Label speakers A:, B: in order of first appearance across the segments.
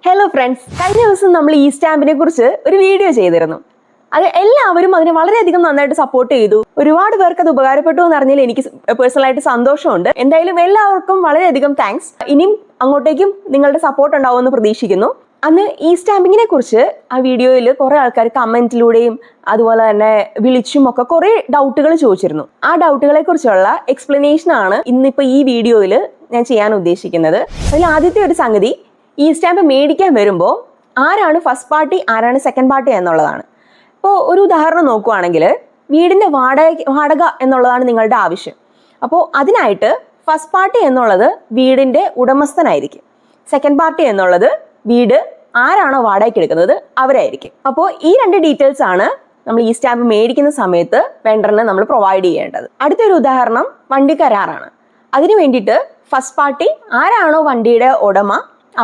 A: Hello friends, കഴിഞ്ഞ ദിവസം നമ്മൾ ഈ സ്റ്റാമ്പിനെ കുറിച്ച് ഒരു വീഡിയോ ചെയ്തിരുന്നു. അത് എല്ലാവരും അതിനെ വളരെയധികം നന്നായിട്ട് സപ്പോർട്ട് ചെയ്തു. ഒരുപാട് പേർക്ക് അത് ഉപകാരപ്പെട്ടു എന്ന് അറിഞ്ഞാൽ എനിക്ക് പേഴ്സണലായിട്ട് സന്തോഷമുണ്ട്. എന്തായാലും എല്ലാവർക്കും വളരെയധികം താങ്ക്സ്. ഇനിയും അങ്ങോട്ടേക്കും നിങ്ങളുടെ സപ്പോർട്ട് ഉണ്ടാവുമെന്ന് പ്രതീക്ഷിക്കുന്നു. അന്ന് ഈ സ്റ്റാമ്പിങ്ങിനെ കുറിച്ച് ആ വീഡിയോയിൽ കുറെ ആൾക്കാർ കമന്റിലൂടെയും അതുപോലെ തന്നെ വിളിച്ചും ഒക്കെ കുറെ ഡൗട്ടുകൾ ചോദിച്ചിരുന്നു. ആ ഡൗട്ടുകളെ കുറിച്ചുള്ള എക്സ്പ്ലനേഷൻ ആണ് ഇന്നിപ്പോ ഈ വീഡിയോയിൽ ഞാൻ ചെയ്യാൻ ഉദ്ദേശിക്കുന്നത്. അതിൽ ആദ്യത്തെ ഒരു സംഗതി, ഈ സ്റ്റാമ്പ് മേടിക്കാൻ വരുമ്പോൾ ആരാണ് ഫസ്റ്റ് പാർട്ടി ആരാണ് സെക്കൻഡ് പാർട്ടി എന്നുള്ളതാണ്. ഇപ്പോൾ ഒരു ഉദാഹരണം നോക്കുവാണെങ്കിൽ, വീടിൻ്റെ വാടക എന്നുള്ളതാണ് നിങ്ങളുടെ ആവശ്യം. അപ്പോൾ അതിനായിട്ട് ഫസ്റ്റ് പാർട്ടി എന്നുള്ളത് വീടിൻ്റെ ഉടമസ്ഥനായിരിക്കും. സെക്കൻഡ് പാർട്ടി എന്നുള്ളത് വീട് ആരാണോ വാടകയ്ക്ക് എടുക്കുന്നത് അവരായിരിക്കും. അപ്പോൾ ഈ രണ്ട് ഡീറ്റെയിൽസ് ആണ് നമ്മൾ ഈ സ്റ്റാമ്പ് മേടിക്കുന്ന സമയത്ത് വെണ്ടറിന് നമ്മൾ പ്രൊവൈഡ് ചെയ്യേണ്ടത്. അടുത്തൊരു ഉദാഹരണം വണ്ടി കരാറാണ്. അതിന് വേണ്ടിയിട്ട് ഫസ്റ്റ് പാർട്ടി ആരാണോ വണ്ടിയുടെ ഉടമ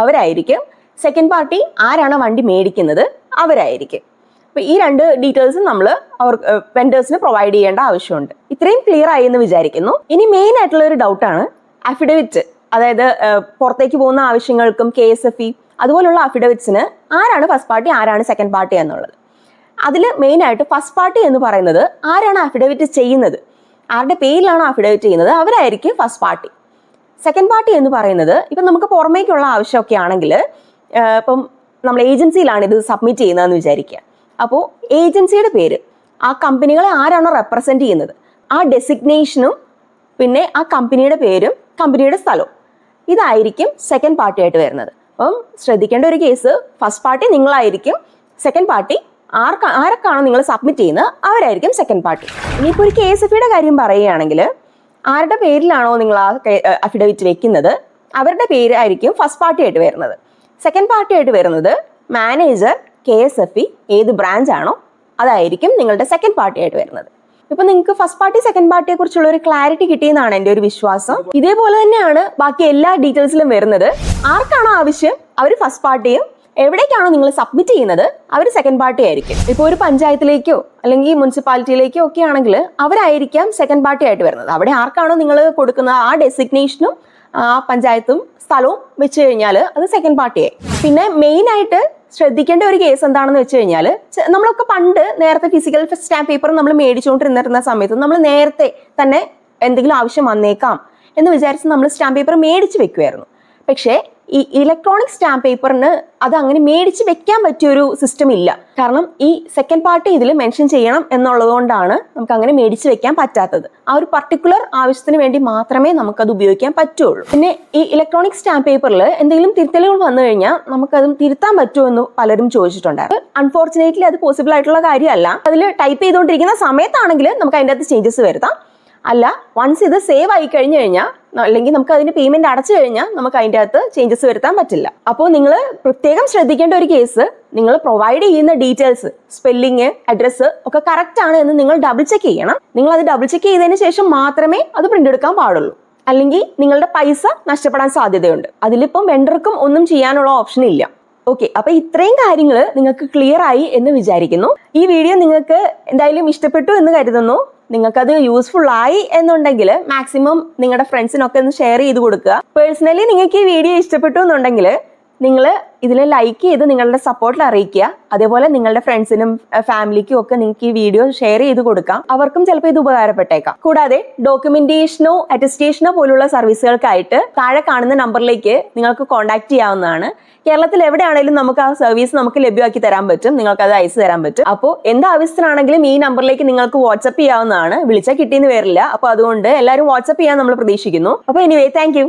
A: അവരായിരിക്കും, സെക്കൻഡ് പാർട്ടി ആരാണ് വണ്ടി മേടിക്കുന്നത് അവരായിരിക്കും. അപ്പോൾ ഈ രണ്ട് ഡീറ്റെയിൽസും നമ്മൾ വെൻഡേഴ്സിന് പ്രൊവൈഡ് ചെയ്യേണ്ട ആവശ്യമുണ്ട്. ഇത്രയും ക്ലിയർ ആയി എന്ന് വിചാരിക്കുന്നു. ഇനി മെയിൻ ആയിട്ടുള്ള ഒരു ഡൗട്ടാണ് അഫിഡവിറ്റ്. അതായത് പുറത്തേക്ക് പോകുന്ന ആവശ്യങ്ങൾക്കും KSFE അതുപോലുള്ള അഫിഡവിറ്റ്സിന് ആരാണ് ഫസ്റ്റ് പാർട്ടി ആരാണ് സെക്കൻഡ് പാർട്ടി എന്നുള്ളത്. അതിൽ മെയിനായിട്ട് ഫസ്റ്റ് പാർട്ടി എന്ന് പറയുന്നത് ആരാണ് അഫിഡവിറ്റ് ചെയ്യുന്നത്, ആരുടെ പേരിലാണോ അഫിഡവിറ്റ് ചെയ്യുന്നത് അവരായിരിക്കും ഫസ്റ്റ് പാർട്ടി. സെക്കൻഡ് പാർട്ടി എന്ന് പറയുന്നത് ഇപ്പം നമുക്ക് പുറമേക്കുള്ള ആവശ്യമൊക്കെ ആണെങ്കിൽ, ഇപ്പം നമ്മൾ ഏജൻസിയിലാണ് ഇത് സബ്മിറ്റ് ചെയ്യുന്നതെന്ന് വിചാരിക്കുക. അപ്പോൾ ഏജൻസിയുടെ പേര്, ആ കമ്പനികളെ ആരാണോ റെപ്രസെൻറ്റ് ചെയ്യുന്നത് ആ ഡെസിഗ്നേഷനും പിന്നെ ആ കമ്പനിയുടെ പേരും കമ്പനിയുടെ സ്ഥലവും ഇതായിരിക്കും സെക്കൻഡ് പാർട്ടി ആയിട്ട് വരുന്നത്. അപ്പം ശ്രദ്ധിക്കേണ്ട ഒരു കേസ്, ഫസ്റ്റ് പാർട്ടി നിങ്ങളായിരിക്കും, സെക്കൻഡ് പാർട്ടി ആരൊക്കെയാണോ നിങ്ങൾ സബ്മിറ്റ് ചെയ്യുന്നത് അവരായിരിക്കും സെക്കൻഡ് പാർട്ടി. ഇനിയിപ്പോൾ ഒരു KSFEയുടെ കാര്യം പറയുകയാണെങ്കിൽ, ആരുടെ പേരിലാണോ നിങ്ങൾ ആ അഫിഡവിറ്റ് വെക്കുന്നത് അവരുടെ പേരായിരിക്കും ഫസ്റ്റ് പാർട്ടി ആയിട്ട് വരുന്നത്. സെക്കൻഡ് പാർട്ടി ആയിട്ട് വരുന്നത് മാനേജർ, KSFE ഏത് ബ്രാഞ്ച് ആണോ അതായിരിക്കും നിങ്ങളുടെ സെക്കൻഡ് പാർട്ടി ആയിട്ട് വരുന്നത്. ഇപ്പൊ നിങ്ങൾക്ക് ഫസ്റ്റ് പാർട്ടി സെക്കൻഡ് പാർട്ടിയെ കുറിച്ചുള്ള ഒരു ക്ലാരിറ്റി കിട്ടിയെന്നാണ് എൻ്റെ ഒരു വിശ്വാസം. ഇതേപോലെ തന്നെയാണ് ബാക്കി എല്ലാ ഡീറ്റെയിൽസിലും വരുന്നത്. ആർക്കാണോ ആവശ്യം അവർ ഫസ്റ്റ് പാർട്ടിയും, എവിടേക്കാണോ നിങ്ങൾ സബ്മിറ്റ് ചെയ്യുന്നത് അവർ സെക്കൻഡ് പാർട്ടി ആയിരിക്കും. ഇപ്പോൾ ഒരു പഞ്ചായത്തിലേക്കോ അല്ലെങ്കിൽ മുനിസിപ്പാലിറ്റിയിലേക്കോ ഒക്കെ ആണെങ്കിൽ അവരായിരിക്കാം സെക്കൻഡ് പാർട്ടി ആയിട്ട് വരുന്നത്. അവിടെ ആർക്കാണോ നിങ്ങൾ കൊടുക്കുന്ന ആ ഡെസിഗ്നേഷനും ആ പഞ്ചായത്തും സ്ഥലവും വെച്ച് കഴിഞ്ഞാൽ അത് സെക്കൻഡ് പാർട്ടിയായി. പിന്നെ മെയിൻ ആയിട്ട് ശ്രദ്ധിക്കേണ്ട ഒരു കേസ് എന്താണെന്ന് വെച്ച് കഴിഞ്ഞാൽ, നമ്മളൊക്കെ നേരത്തെ ഫിസിക്കൽ സ്റ്റാമ്പ് പേപ്പർ നമ്മൾ മേടിച്ചുകൊണ്ടിരുന്നിരുന്ന സമയത്ത് നമ്മൾ നേരത്തെ തന്നെ എന്തെങ്കിലും ആവശ്യം വന്നേക്കാം എന്ന് വിചാരിച്ച് നമ്മൾ സ്റ്റാമ്പ് പേപ്പർ മേടിച്ച് വെക്കുമായിരുന്നു. പക്ഷേ ഈ ഇലക്ട്രോണിക് സ്റ്റാമ്പ് പേപ്പറിന് അത് അങ്ങനെ മേടിച്ച് വെക്കാൻ പറ്റിയൊരു സിസ്റ്റം ഇല്ല. കാരണം ഈ സെക്കൻഡ് പാർട്ടി ഇതിൽ മെൻഷൻ ചെയ്യണം എന്നുള്ളത് കൊണ്ടാണ് നമുക്ക് അങ്ങനെ മേടിച്ച് വെക്കാൻ പറ്റാത്തത്. ആ ഒരു പർട്ടിക്കുലർ ആവശ്യത്തിന് വേണ്ടി മാത്രമേ നമുക്കത് ഉപയോഗിക്കാൻ പറ്റുള്ളൂ. പിന്നെ ഈ ഇലക്ട്രോണിക് സ്റ്റാമ്പ് പേപ്പറിൽ എന്തെങ്കിലും തിരുത്തലുകൾ വന്നു കഴിഞ്ഞാൽ നമുക്കത് തിരുത്താൻ പറ്റുമോ എന്ന് പലരും ചോദിച്ചിട്ടുണ്ട്. അൺഫോർച്ചുനേറ്റ്ലി അത് പോസിബിൾ ആയിട്ടുള്ള കാര്യമല്ല. അതിൽ ടൈപ്പ് ചെയ്തുകൊണ്ടിരിക്കുന്ന സമയത്താണെങ്കിൽ നമുക്ക് അതിൻ്റെ അകത്ത് ചേഞ്ചസ് വരുത്താം. അല്ല, വൺസ് ഇത് സേവ് ആയി കഴിഞ്ഞു കഴിഞ്ഞാൽ അല്ലെങ്കിൽ നമുക്ക് അതിന് പേയ്മെന്റ് അടച്ചു കഴിഞ്ഞാൽ നമുക്ക് അതിൻ്റെ അകത്ത് ചേഞ്ചസ് വരുത്താൻ പറ്റില്ല. അപ്പോൾ നിങ്ങൾ പ്രത്യേകം ശ്രദ്ധിക്കേണ്ട ഒരു കേസ്, നിങ്ങൾ പ്രൊവൈഡ് ചെയ്യുന്ന ഡീറ്റെയിൽസ്, സ്പെല്ലിങ്, അഡ്രസ്സ് ഒക്കെ കറക്റ്റ് ആണ് എന്ന് നിങ്ങൾ ഡബിൾ ചെക്ക് ചെയ്യണം. നിങ്ങൾ അത് ഡബിൾ ചെക്ക് ചെയ്തതിന് ശേഷം മാത്രമേ അത് പ്രിന്റ് എടുക്കാൻ പാടുള്ളൂ. അല്ലെങ്കിൽ നിങ്ങളുടെ പൈസ നഷ്ടപ്പെടാൻ സാധ്യതയുണ്ട്. അതിലിപ്പം വെണ്ടർക്കും ഒന്നും ചെയ്യാനുള്ള ഓപ്ഷൻ ഇല്ല. ഓക്കെ, അപ്പൊ ഇത്രയും കാര്യങ്ങൾ നിങ്ങൾക്ക് ക്ലിയർ ആയി എന്ന് വിചാരിക്കുന്നു. ഈ വീഡിയോ നിങ്ങൾക്ക് എന്തായാലും ഇഷ്ടപ്പെട്ടു എന്ന് കരുതുന്നു. നിങ്ങൾക്കത് യൂസ്ഫുൾ ആയി എന്നുണ്ടെങ്കിൽ മാക്സിമം നിങ്ങളുടെ ഫ്രണ്ട്സിനൊക്കെ ഒന്ന് ഷെയർ ചെയ്ത് കൊടുക്കുക. പേഴ്സണലി നിങ്ങൾക്ക് ഈ വീഡിയോ ഇഷ്ടപ്പെട്ടു എന്നുണ്ടെങ്കിൽ നിങ്ങൾ ഇതിൽ ലൈക്ക് ചെയ്ത് നിങ്ങളുടെ സപ്പോർട്ടിൽ അറിയിക്കുക. അതേപോലെ നിങ്ങളുടെ ഫ്രണ്ട്സിനും ഫാമിലിക്കും ഒക്കെ നിങ്ങൾക്ക് ഈ വീഡിയോ ഷെയർ ചെയ്ത് കൊടുക്കാം. അവർക്കും ചിലപ്പോൾ ഇത് ഉപകാരപ്പെട്ടേക്കാം. കൂടാതെ ഡോക്യുമെന്റേഷനോ അറ്റസ്റ്റേഷനോ പോലുള്ള സർവീസുകൾക്കായിട്ട് താഴെ കാണുന്ന നമ്പറിലേക്ക് നിങ്ങൾക്ക് കോൺടാക്ട് ചെയ്യാവുന്നതാണ്. കേരളത്തിൽ എവിടെയാണെങ്കിലും നമുക്ക് ആ സർവീസ് നമുക്ക് ലഭ്യമാക്കി തരാൻ പറ്റും, നിങ്ങൾക്ക് അത് അയച്ചു തരാൻ പറ്റും. അപ്പോൾ എന്താവശ്യത്തിനാണെങ്കിലും ഈ നമ്പറിലേക്ക് നിങ്ങൾക്ക് വാട്സ്ആപ്പ് ചെയ്യാവുന്നതാണ്. വിളിച്ചാൽ കിട്ടിയെന്ന് വരില്ല. അപ്പോൾ അതുകൊണ്ട് എല്ലാവരും വാട്സ്ആപ്പ് ചെയ്യാൻ നമ്മൾ പ്രതീക്ഷിക്കുന്നു. അപ്പോൾ എനിവേ, താങ്ക് യു.